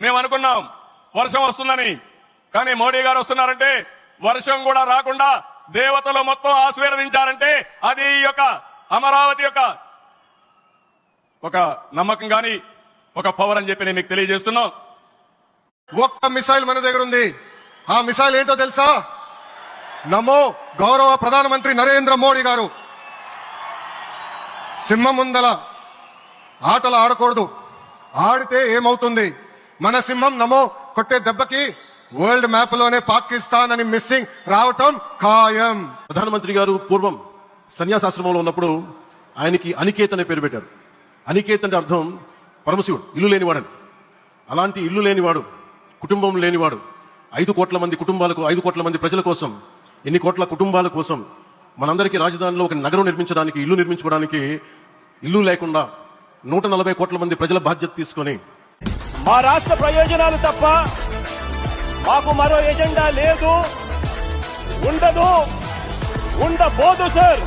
మేము అనుకున్నాం వర్షం వస్తుందని, కానీ మోడీ గారు వస్తున్నారంటే వర్షం కూడా రాకుండా దేవతలు మొత్తం ఆశీర్వదించారంటే అది ఈ యొక్క అమరావతి యొక్క ఒక నమ్మకం గాని ఒక పవర్ అని చెప్పి నేను మీకు తెలియజేస్తున్నాం. ఒక్క మిసైల్ మన దగ్గర ఉంది. ఆ మిసైల్ ఏంటో తెలుసా? నమో గౌరవ ప్రధానమంత్రి నరేంద్ర మోడీ గారు. సింహం ముందల ఆటలు ఆడకూడదు, ఆడితే ఏమవుతుంది? మన సింహం నమో కొట్టే దెబ్బకి వరల్డ్ మ్యాప్ లోనే పాకిస్తాన్ అని మిస్సింగ్ రావటం ఖాయం. ప్రధానమంత్రి గారు పూర్వం సన్యాసాశ్రమంలో ఉన్నప్పుడు ఆయనకి అనికేత్ అనే పేరు పెట్టారు. అనికేత్ అంటే అర్థం పరమశివుడు, ఇల్లు లేనివాడని. అలాంటి ఇల్లు లేనివాడు, కుటుంబం లేనివాడు 5 కోట్ల మంది కుటుంబాలకు, 5 కోట్ల మంది ప్రజల కోసం, ఎన్ని కోట్ల కుటుంబాల కోసం మనందరికీ రాజధానిలో ఒక నగరం నిర్మించడానికి, ఇల్లు నిర్మించుకోవడానికి ఇల్లు లేకుండా 140 కోట్ల మంది ప్రజల బాధ్యత తీసుకొని మా రాష్ట్ర ప్రయోజనాలు తప్ప మాకు మరో ఎజెండా లేదు, ఉండదు, ఉండబోదు సార్.